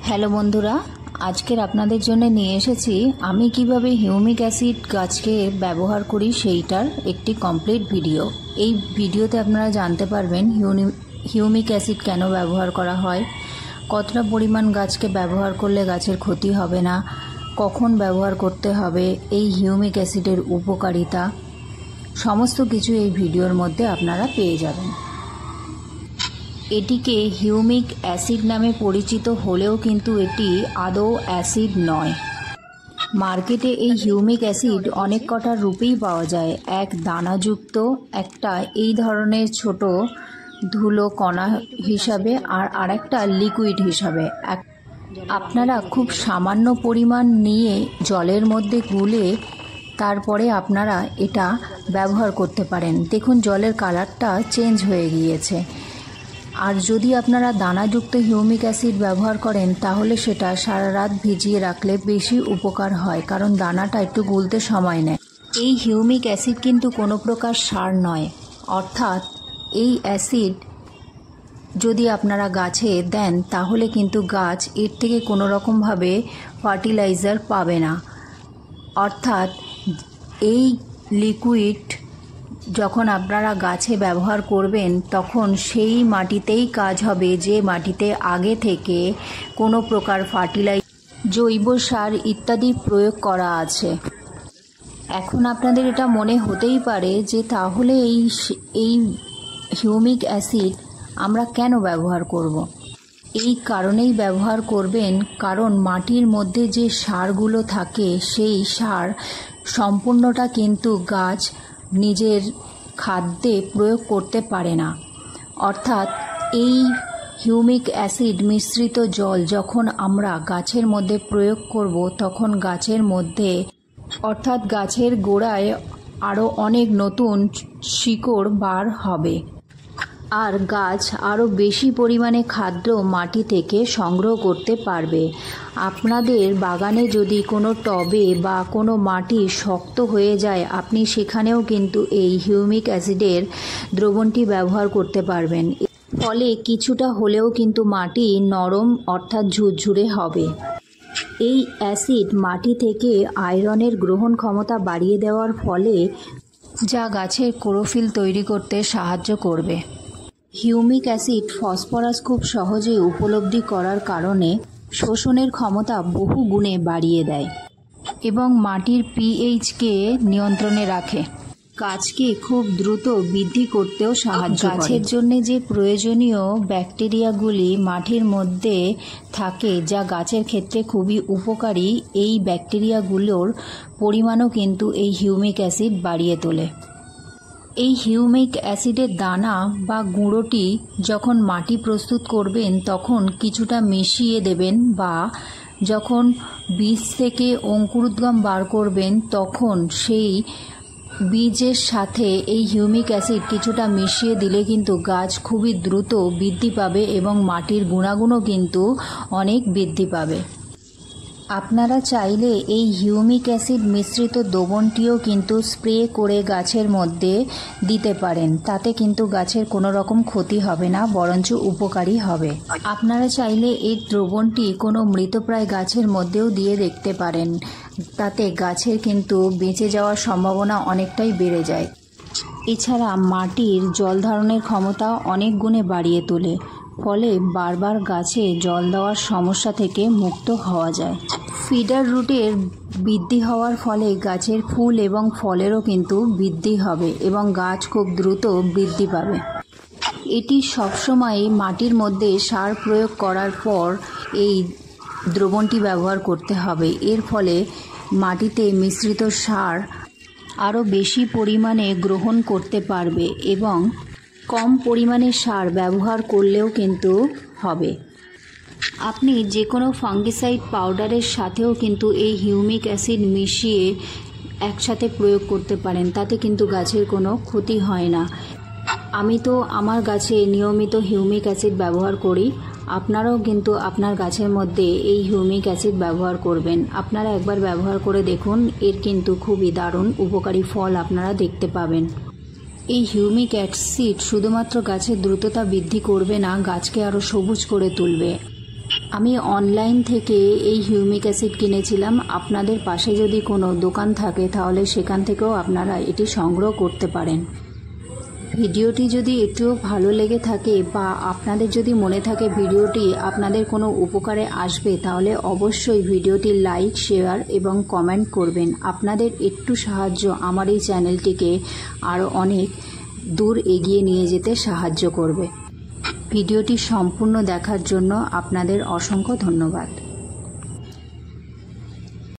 Hello বন্ধুরা, আজকের আপনাদের জন্য নিয়ে এসেছি আমি কিভাবে হিউমিক অ্যাসিড গাছকে ব্যবহার করি সেইটার একটি কমপ্লিট ভিডিও। এই ভিডিওতে আপনারা জানতে পারবেন হিউমিক অ্যাসিড কেন ব্যবহার করা হয়, কতটা পরিমাণ গাছকে ব্যবহার করলে গাছের ক্ষতি হবে না, কখন ব্যবহার করতে হবে, এই হিউমিক অ্যাসিডের উপকারিতা সমস্ত কিছু এই ভিডিওর মধ্যে আপনারা পেয়ে যাবেন। এটিকে হিউমিক অ্যাসিড নামে পরিচিত হলেও কিন্তু এটি আদৌ অ্যাসিড নয়। মার্কেটে এই হিউমিক অ্যাসিড অনেক কটা রূপেই পাওয়া যায়, এক দানাযুক্ত, একটা এই ধরনের ছোট ধুলো কণা হিসাবে, আর আরেকটা লিকুইড হিসাবে। আপনারা খুব সামান্য পরিমাণ নিয়ে জলের মধ্যে গুলে তারপরে আপনারা এটা ব্যবহার করতে পারেন। দেখুন জলের কালারটা চেঞ্জ হয়ে গিয়েছে। আর যদি আপনারা দানাযুক্ত হিউমিক অ্যাসিড ব্যবহার করেন তাহলে সেটা সারা রাত ভিজিয়ে রাখলে বেশি উপকার হয়, কারণ দানাটা একটু গুলতে সময় নেয়। এই হিউমিক অ্যাসিড কিন্তু কোনো প্রকার সার নয়, অর্থাৎ এই অ্যাসিড যদি আপনারা গাছে দেন তাহলে কিন্তু গাছ এর থেকে কোনো রকমভাবে ফার্টিলাইজার পাবে না। অর্থাৎ এই লিকুইড যখন আপনারা গাছে ব্যবহার করবেন তখন সেই মাটিতেই কাজ হবে যে মাটিতে আগে থেকে কোনো প্রকার ফার্টিলাইজার, জৈব সার ইত্যাদি প্রয়োগ করা আছে। এখন আপনাদের এটা মনে হতেই পারে যে তাহলে এই হিউমিক অ্যাসিড আমরা কেন ব্যবহার করব? এই কারণেই ব্যবহার করবেন কারণ মাটির মধ্যে যে সারগুলো থাকে সেই সার সম্পূর্ণটা কিন্তু গাছ নিজের খাদ্যে প্রয়োগ করতে পারে না। অর্থাৎ এই হিউমিক অ্যাসিড মিশ্রিত জল যখন আমরা গাছের মধ্যে প্রয়োগ করব তখন গাছের মধ্যে অর্থাৎ গাছের গোড়ায় আরও অনেক নতুন শিকড় বার হবে, আর গাছ আরও বেশি পরিমাণে খাদ্য মাটি থেকে সংগ্রহ করতে পারবে। আপনাদের বাগানে যদি কোনো টবে বা কোনো মাটি শক্ত হয়ে যায় আপনি সেখানেও কিন্তু এই হিউমিক অ্যাসিডের দ্রবণটি ব্যবহার করতে পারবেন। ফলে কিছুটা হলেও কিন্তু মাটি নরম অর্থাৎ ঝুরঝুরে হবে। এই অ্যাসিড মাটি থেকে আয়রনের গ্রহণ ক্ষমতা বাড়িয়ে দেওয়ার ফলে যা গাছের ক্লোরোফিল তৈরি করতে সাহায্য করবে। হিউমিক অ্যাসিড ফসফরাস খুব সহজে উপলব্ধি করার কারণে শোষণের ক্ষমতা বহু গুণে বাড়িয়ে দেয় এবং মাটির পিএইচকে নিয়ন্ত্রণে রাখে। গাছকে খুব দ্রুত বৃদ্ধি করতেও সাহায্য করে। গাছের জন্য যে প্রয়োজনীয় ব্যাকটেরিয়াগুলি মাটির মধ্যে থাকে যা গাছের ক্ষেত্রে খুবই উপকারী, এই ব্যাকটেরিয়াগুলোর পরিমাণও কিন্তু এই হিউমিক অ্যাসিড বাড়িয়ে তোলে। এই হিউমিক অ্যাসিডের দানা বা গুঁড়োটি যখন মাটি প্রস্তুত করবেন তখন কিছুটা মিশিয়ে দেবেন, বা যখন বীজ থেকে অঙ্কুরোদ্গম বার করবেন তখন সেই বীজের সাথে এই হিউমিক অ্যাসিড কিছুটা মিশিয়ে দিলে কিন্তু গাছ খুবই দ্রুত বৃদ্ধি পাবে এবং মাটির গুণাগুণও কিন্তু অনেক বৃদ্ধি পাবে। আপনারা চাইলে এই হিউমিক অ্যাসিড মিশ্রিত দ্রবণটিও কিন্তু স্প্রে করে গাছের মধ্যে দিতে পারেন, তাতে কিন্তু গাছের কোনো রকম ক্ষতি হবে না, বরঞ্চ উপকারী হবে। আপনারা চাইলে এই দ্রবণটি কোনো মৃতপ্রায় গাছের মধ্যেও দিয়ে দেখতে পারেন, তাতে গাছের কিন্তু বেঁচে যাওয়ার সম্ভাবনা অনেকটাই বেড়ে যায়। এছাড়া মাটির জল ধারণের ক্ষমতা অনেক গুণে বাড়িয়ে তোলে, ফলে বারবার গাছে জল দেওয়ার সমস্যা থেকে মুক্ত হওয়া যায়। ফিডার রুটের বৃদ্ধি হওয়ার ফলে গাছের ফুল এবং ফলেরও কিন্তু বৃদ্ধি হবে এবং গাছ খুব দ্রুত বৃদ্ধি পাবে। এটি সবসময় মাটির মধ্যে সার প্রয়োগ করার পর এই দ্রবণটি ব্যবহার করতে হবে। এর ফলে মাটিতে মিশ্রিত সার আরও বেশি পরিমাণে গ্রহণ করতে পারবে এবং কম পরিমাণে সার ব্যবহার করলেও কিন্তু হবে। আপনি যে কোনো ফাঙ্গিসাইড পাউডারের সাথেও কিন্তু এই হিউমিক অ্যাসিড মিশিয়ে একসাথে প্রয়োগ করতে পারেন, তাতে কিন্তু গাছের কোনো ক্ষতি হয় না। আমি তো আমার গাছে নিয়মিত হিউমিক অ্যাসিড ব্যবহার করি, আপনারাও কিন্তু আপনার গাছের মধ্যে এই হিউমিক অ্যাসিড ব্যবহার করবেন। আপনারা একবার ব্যবহার করে দেখুন, এর কিন্তু খুবই দারুণ উপকারী ফল আপনারা দেখতে পাবেন। এই হিউমিক অ্যাসিড শুধুমাত্র গাছের দ্রুততা বৃদ্ধি করবে না, গাছকে আরও সবুজ করে তুলবে। আমি অনলাইন থেকে এই হিউমিক অ্যাসিড কিনেছিলাম। আপনাদের পাশে যদি কোনো দোকান থাকে তাহলে সেখান থেকেও আপনারা এটি সংগ্রহ করতে পারেন। ভিডিওটি যদি একটুও ভালো লেগে থাকে বা আপনাদের যদি মনে থাকে ভিডিওটি আপনাদের কোনো উপকারে আসবে, তাহলে অবশ্যই ভিডিওটি লাইক, শেয়ার এবং কমেন্ট করবেন। আপনাদের একটু সাহায্য আমার এই চ্যানেলটিকে আরও অনেক দূর এগিয়ে নিয়ে যেতে সাহায্য করবে। ভিডিওটি সম্পূর্ণ দেখার জন্য আপনাদের অসংখ্য ধন্যবাদ।